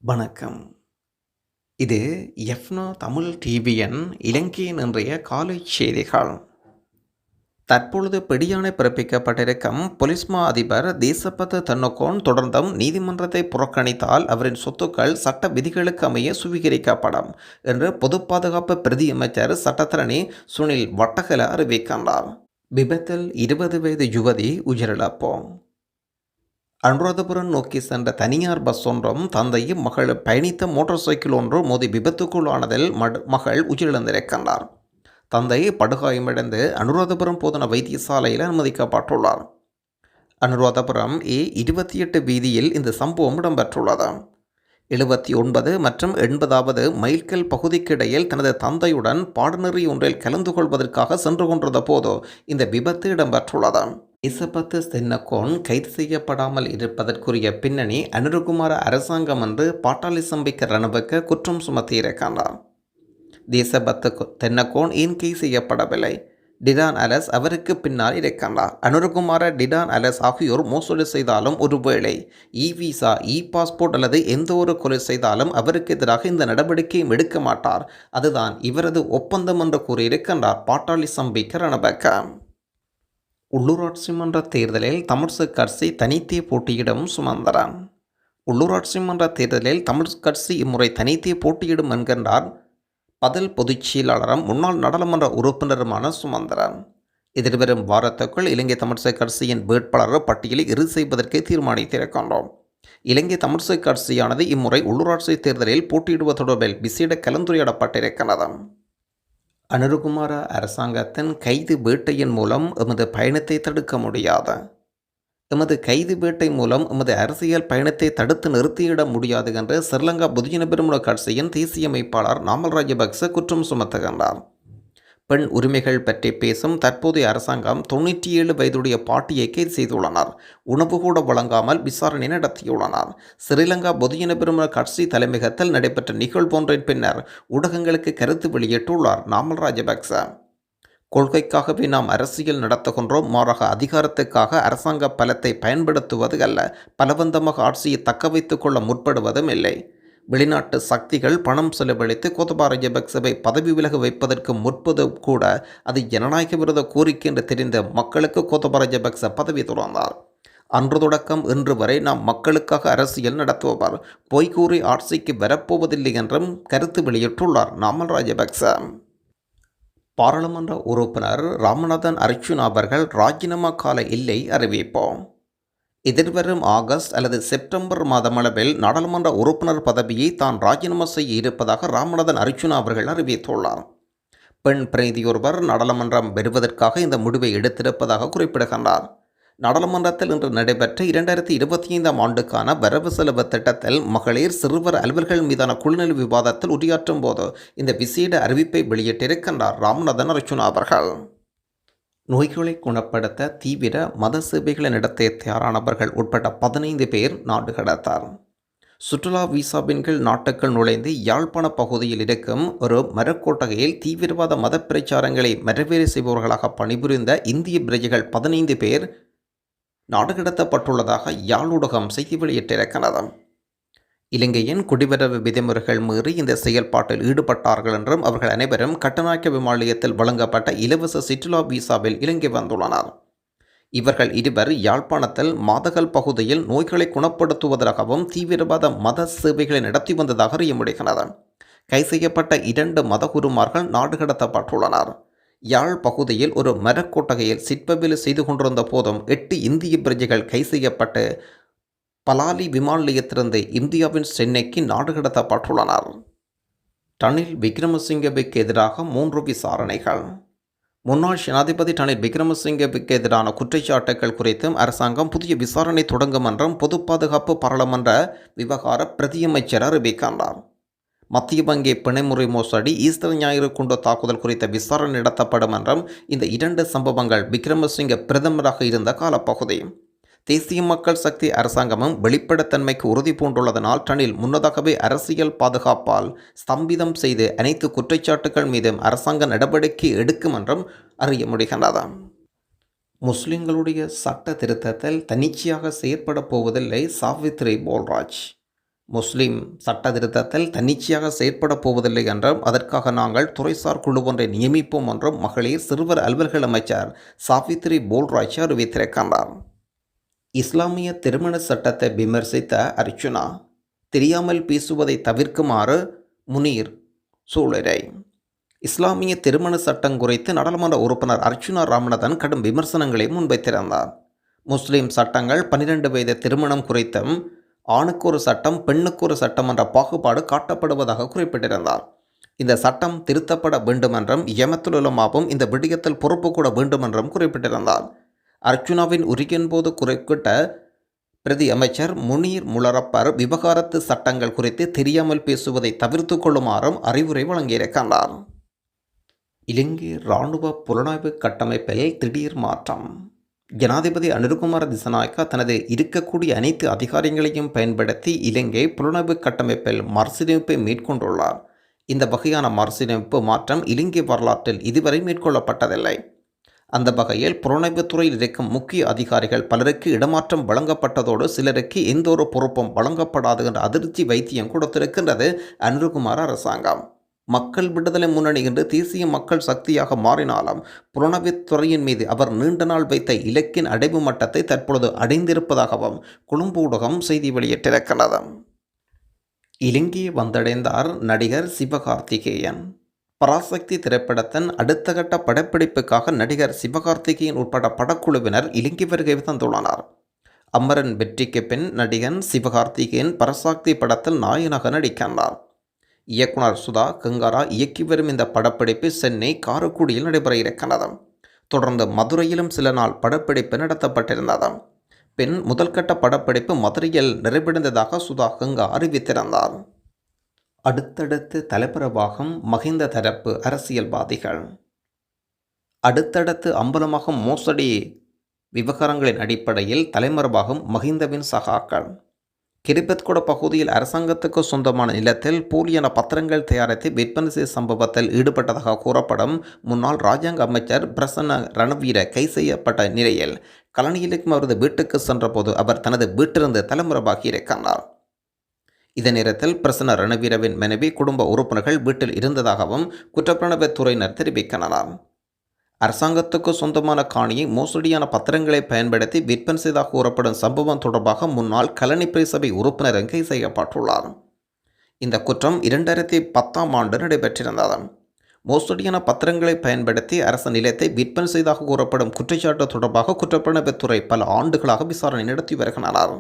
வணக்கம். இது எஃப்னா தமிழ் டிவியின் இலங்கையின் இன்றைய காலை செய்திகள். தற்பொழுது பிடியாணை பிறப்பிக்கப்பட்டிருக்கும் பொலிஸ் மா அதிபர் தேசபத்து தென்னக்கோன் தொடர்ந்தும் நீதிமன்றத்தை புறக்கணித்தால் அவரின் சொத்துக்கள் சட்ட விதிகளுக்கு அமைய சுவீகரிக்கப்படும் என்று பொது பாதுகாப்பு பிரதி அமைச்சர் சட்டத்தரணி சுனில் வட்டகல அறிவிக்கின்றார். விபத்தில் 20 வயது யுவதி உயிரிழப்பு. அனுராதபுரம் நோக்கி சென்ற தனியார் பஸ் ஒன்றும் தந்தையும் மகள் பயணித்த மோட்டார் சைக்கிள் ஒன்று மோதி விபத்துக்குள்ளானதில் மகள் உயிரிழந்திருக்கின்றார். தந்தை படுகாயமடைந்து அனுராதபுரம் போதனா வைத்தியசாலையில் அனுமதிக்கப்பட்டுள்ளார். அனுராதபுரம் A28 வீதியில் இந்த சம்பவம் இடம்பெற்றுள்ளது. 79 மற்றும் 80வது மைல்கல் பகுதிக்கிடையில் தனது தந்தையுடன் பாடநெறி ஒன்றில் கலந்து கொள்வதற்காக சென்று கொண்டிருந்த போது இந்த விபத்து இடம்பெற்றுள்ளது. தேசபத்து தென்னக்கோன் கைது செய்யப்படாமல் இருப்பதற்குரிய பின்னணி அனுரகுமார அரசாங்கம் என்று பாட்டாளி சம்பிக்க ரணபக்க குற்றம் சுமத்தியிருக்கின்றார். தேசபத்து தென்னக்கோன் ஏன் கைது செய்யப்படவில்லை? டிடான் அலஸ் அவருக்கு பின்னால் இருக்கின்றார். அனுரகுமார டிடான் அலஸ் ஆகியோர் மோசடி செய்தாலும், ஒருவேளை விசா பாஸ்போர்ட் அல்லது எந்த ஒரு கொலை செய்தாலும் அவருக்கு எதிராக இந்த நடவடிக்கையும் எடுக்க மாட்டார். அதுதான் இவரது ஒப்பந்தம் என்று கூறியிருக்கின்றார் பாட்டாளி சம்பிக்க ரணபக்க. உள்ளூராட்சி மன்ற தேர்தலில் தமிழ்சு கட்சி தனித்தே போட்டியிடும் சுமந்திரன். உள்ளூராட்சி மன்ற தேர்தலில் தமிழ் கட்சி இம்முறை தனித்தே போட்டியிடும் என்கின்றார் பதில் பொதுச் செயலாளரும் முன்னாள் நாடாளுமன்ற உறுப்பினருமான சுமந்திரன். எதிர்வரும் வாரத்துக்குள் இலங்கை தமிழ்சு கட்சியின் வேட்பாளர் பட்டியலை இறுதி செய்வதற்கு தீர்மானித்திருக்கின்றோம். இலங்கை தமிழ்சு கட்சியானது இம்முறை உள்ளூராட்சி தேர்தலில் போட்டியிடுவது தொடர்பில் விசேட கலந்துரையாடப்பட்டிருக்கிறது. அனுரகுமார அரசாங்கத்தின் கைது வேட்டையின் மூலம் எமது பயணத்தை தடுக்க முடியாது. எமது கைது வேட்டை மூலம் எமது அரசியல் பயணத்தை தடுத்து நிறுத்தியிட முடியாது என்று ஸ்ரீலங்கா பொதுஜன பெரமுன கட்சியின் தேசிய அமைப்பாளர் நாமல் ராஜபக்ச குற்றம் சுமத்துகின்றார். பெண் உரிமைகள் பற்றி பேசும் தற்போதைய அரசாங்கம் 97 வயதுடைய பாட்டியை கைது செய்துள்ளனர். உணவு கூட வழங்காமல் விசாரணை நடத்தியுள்ளனர். ஸ்ரீலங்கா பொதுஜன பெரமுன கட்சி தலைமையகத்தில் நடைபெற்ற நிகழ்வொன்றின் பின்னர் ஊடகங்களுக்கு கருத்து வெளியிட்டுள்ளார் நாமல் ராஜபக்ச. கொள்கைக்காகவே நாம் அரசியல் நடத்துகின்றோம், மாறாக அதிகாரத்துக்காக அரசாங்க பலத்தை பயன்படுத்துவது அல்ல, பலவந்தமாக ஆட்சியை தக்க வைத்துக் கொள்ள முற்படுவதும் இல்லை. வெளிநாட்டு சக்திகள் பணம் செலவழித்து கோத்தபாய ராஜபக்சவை பதவி விலக வைப்பதற்கு முற்பது கூட அது ஜனநாயக விரோத கோரிக்கை என்று தெரிந்த மக்களுக்கு கோத்தபாய ராஜபக்ச பதவி துறந்தார். அன்று தொடக்கம் இன்று வரை நாம் மக்களுக்காக அரசியல் நடத்துபவர், பொய்கூறி ஆட்சிக்கு வரப்போவதில்லை என்றும் கருத்து வெளியிட்டுள்ளார் நாமல் ராஜபக்ச. பாராளுமன்ற உறுப்பினர் ராமநாதன் அர்ச்சுனா அவர்கள் ராஜினாமா கால இல்லை அறிவிப்போம். எதிர்வரும் ஆகஸ்ட் அல்லது செப்டம்பர் மாதமளவில் நாடாளுமன்ற உறுப்பினர் பதவியை தான் ராஜினாமா செய்ய இருப்பதாக ராமநாதன் அர்ச்சுனா அவர்கள் அறிவித்துள்ளார். பெண் பிரதியொருவர் நாடாளுமன்றம் வருவதற்காக இந்த முடிவை எடுத்திருப்பதாக குறிப்பிடுகின்றார். நாடாளுமன்றத்தில் இன்று நடைபெற்ற 2025 ஆண்டுக்கான வரவு செலவு திட்டத்தில் மகளிர் சிறுவர் அலுவல்கள் மீதான குழுநிலை விவாதத்தில் உரையாற்றும் போது இந்த விசேட அறிவிப்பை வெளியிட்டிருக்கின்றார் ராமநாதன் அர்ச்சுனா அவர்கள். நோய்களை குணப்படுத்த தீவிர மத சேவைகளை நடத்த தயாரானவர்கள் உட்பட 15 பேர் நாடு கடத்தார். சுற்றுலா விசாவின் கீழ் நாட்டுக்குள் நுழைந்து யாழ்ப்பாண பகுதியில் இருக்கும் ஒரு மரக்கோட்டகையில் தீவிரவாத மத பிரச்சாரங்களை மரவேறு செய்பவர்களாக பணிபுரிந்த இந்திய பிரஜைகள் 15 பேர் நாடு கடத்தப்பட்டுள்ளதாக யாழ் ஊடகம் செய்தி வெளியிட்டிருக்கிறது. இலங்கையின் குடிவரவு விதிமுறைகள் மீறி இந்த செயல்பாட்டில் ஈடுபட்டார்கள் என்றும் அவர்கள் அனைவரும் கட்டநாயக்க விமானியத்தில் வழங்கப்பட்ட இலவச சுற்றுலா விசாவில் இலங்கை வந்துள்ளனர். இவர்கள் இருவர் யாழ்ப்பாணத்தில் மாதகல் பகுதியில் நோய்களை குணப்படுத்துவதற்காகவும் தீவிரவாத மத சேவைகளை நடத்தி வந்ததாக அறிய முடிகிறது. கை செய்யப்பட்ட 2 மதகுருமார்கள் நாடு கடத்தப்பட்டுள்ளனர். யாழ் பகுதியில் ஒரு மரக்கோட்டகையில் சிற்பவேலை செய்து கொண்டிருந்த போதும் 8 இந்திய பிரஜைகள் கை செய்யப்பட்டு பலாலி விமான நிலையத்திலிருந்து இந்தியாவின் சென்னைக்கு நாடு கடத்தப்பட்டுள்ளனர். ரணில் விக்ரமசிங்கவுக்கு எதிராக 3 விசாரணைகள். முன்னாள் ஜனாதிபதி ரணில் விக்ரமசிங்கவுக்கு எதிரான குற்றச்சாட்டுகள் குறித்தும் அரசாங்கம் புதிய விசாரணை தொடங்கும் என்றும் பொது பாதுகாப்பு பாராளுமன்ற விவகார பிரதியமைச்சர் அறிவிக்கின்றார். மத்திய வங்கி பிணைமுறை மோசடி, ஈஸ்டர் ஞாயிறு குண்டு தாக்குதல் குறித்த விசாரணை நடத்தப்படும் என்றும் இந்த 2 சம்பவங்கள் விக்ரமசிங்க பிரதமராக இருந்த காலப்பகுதி. தேசிய மக்கள் சக்தி அரசாங்கமும் வெளிப்படைத்தன்மைக்கு உறுதி பூண்டுள்ளதனால் ரணில் முன்னதாகவே அரசியல் பாதுகாப்பால் ஸ்தம்பிதம் செய்து அனைத்து குற்றச்சாட்டுகள் மீதும் அரசாங்க நடவடிக்கை எடுக்கும் என்றும் அறிய முடிகின்றது. முஸ்லிம்களுடைய சட்ட திருத்தத்தில் தன்னிச்சையாக செயற்பட போவதில்லை சாவித்ரி போல்ராஜ். முஸ்லிம் சட்ட திருத்தத்தில் தன்னிச்சையாக செயற்பட போவதில்லை என்றும் அதற்காக நாங்கள் துறைசார் குழு ஒன்றை நியமிப்போம் என்றும் மகளிர் சிறுவர் அலுவல்கள் அமைச்சர் சாவித்ரி போல்ராஜ் அறிவித்திருக்கின்றார். இஸ்லாமிய திருமண சட்டத்தை விமர்சித்த அர்ச்சுனா தெரியாமல் பேசுவதை தவிர்க்குமாறு முனீர் சூளுரை. இஸ்லாமிய திருமண சட்டம் குறித்து நாடாளுமன்ற உறுப்பினர் அர்ச்சுனா ராமநாதன் கடும் விமர்சனங்களை முன்வைத்திருந்தார். முஸ்லிம் சட்டங்கள் 12 வயது திருமணம் குறித்தும் ஆணுக்கு ஒரு சட்டம் பெண்ணுக்கு ஒரு சட்டம் என்ற பாகுபாடு காட்டப்படுவதாக குறிப்பிட்டிருந்தார். இந்த சட்டம் திருத்தப்பட வேண்டும் என்றும் யமத்துல் உலமாவும் இந்த விடயத்தில் பொறுப்பு கூட வேண்டும் என்றும் குறிப்பிட்டிருந்தார். அர்ச்சுனாவின் உரையின் போது குறிப்பிட்ட பிரதி அமைச்சர் முனீர் முலரப்பர் விவகாரத்து சட்டங்கள் குறித்து தெரியாமல் பேசுவதை தவிர்த்து கொள்ளுமாறும் அறிவுரை வழங்கியிருக்கின்றார். இலங்கை இராணுவ புலனாய்வு கட்டமைப்பில் திடீர் மாற்றம். ஜனாதிபதி அனுரகுமார திசாநாயக்கா தனது இருக்கக்கூடிய அனைத்து அதிகாரங்களையும் பயன்படுத்தி இலங்கை புலனாய்வு கட்டமைப்பில் மறுசீரமைப்பை மேற்கொண்டுள்ளார். இந்த வகையான மறுசீரமைப்பு மாற்றம் இலங்கை வரலாற்றில் இதுவரை மேற்கொள்ளப்பட்டதில்லை. அந்த வகையில் புலனாய்வுத் துறையில் இருக்கும் முக்கிய அதிகாரிகள் பலருக்கு இடமாற்றம் வழங்கப்பட்டதோடு சிலருக்கு எந்த ஒரு பொறுப்பும் வழங்கப்படாது என்ற அதிர்ச்சி வைத்தியம் கொடுத்திருக்கின்றது அனுரகுமார அரசாங்கம். மக்கள் விடுதலை முன்னணி என்று தேசிய மக்கள் சக்தியாக மாறினாலும் புலனாய்வுத் துறையின் மீது அவர் நீண்ட நாள் வைத்த இலக்கின் அடைவு மட்டத்தை தற்பொழுது அடைந்திருப்பதாகவும் கொழும்பு ஊடகம் செய்தி வெளியிட்டிருக்கிறது. இலங்கையை வந்தடைந்தார் நடிகர் சிவகார்த்திகேயன். பராசக்தி திரைப்படத்தின் அடுத்த கட்ட படப்பிடிப்புக்காக நடிகர் சிவகார்த்திகேயன் உட்பட படக்குழுவினர் இலங்கை வருகை தந்துள்ளனர். அமரன் வெற்றிக்கு பின் நடிகன் சிவகார்த்திகேயன் பராசக்தி படத்தில் நாயகனாக நடிக்கின்றார். இயக்குனர் சுதா கங்காரா இயக்கி வரும் இந்த படப்பிடிப்பு சென்னை காரைக்குடியில் நடைபெற இருக்கிறது. தொடர்ந்து மதுரையிலும் சில நாள் படப்பிடிப்பு நடத்தப்பட்டிருந்தது. பின் முதல் கட்ட படப்பிடிப்பு மதுரையில் நிறைவடைந்ததாக சுதா கங்கா அறிவித்திருந்தார். அடுத்தடுத்து தலைமறைவாகும் மஹிந்த தரப்பு அரசியல்வாதிகள். அடுத்தடுத்து அம்பலமாகும் மோசடி விவகாரங்களின் அடிப்படையில் தலைமறைவாகும் மஹிந்தவின் சகாக்கள். கிரிபத்கொட பகுதியில் அரசாங்கத்துக்கு சொந்தமான நிலத்தில் போலியான பத்திரங்கள் தயாரித்து விற்பனை செய்யும் சம்பவத்தில் ஈடுபட்டதாக கூறப்படும் முன்னாள் இராஜாங்க அமைச்சர் பிரசன்ன ரணவீர கைது செய்யப்பட்ட நிலையில் கலனியிலும் அவரது வீட்டுக்கு சென்றபோது அவர் தனது வீட்டிலிருந்து தலைமறைவாகி இருக்கிறார். இதே நேரத்தில் பிரசன்ன ரணவீரவின் மனைவி குடும்ப உறுப்பினர்கள் வீட்டில் இருந்ததாகவும் குற்றப்புலனாய்வுத் துறையினர் தெரிவிக்கின்றனர். அரசாங்கத்துக்கு சொந்தமான காணியை மோசடியான பத்திரங்களை பயன்படுத்தி விற்பனை செய்தாக கூறப்படும் சம்பவம் தொடர்பாக முன்னாள் கலனி பிரசபை உறுப்பினர் கைது செய்யப்பட்டுள்ளார். இந்த குற்றம் 2010ஆம் ஆண்டு நடைபெற்றிருந்தது. மோசடியான பத்திரங்களை பயன்படுத்தி அரச நிலத்தை விற்பனை செய்தாக கூறப்படும் குற்றச்சாட்டு தொடர்பாக குற்றப்புலனாய்வுத் துறை பல ஆண்டுகளாக விசாரணை நடத்தி வருகின்றனர்.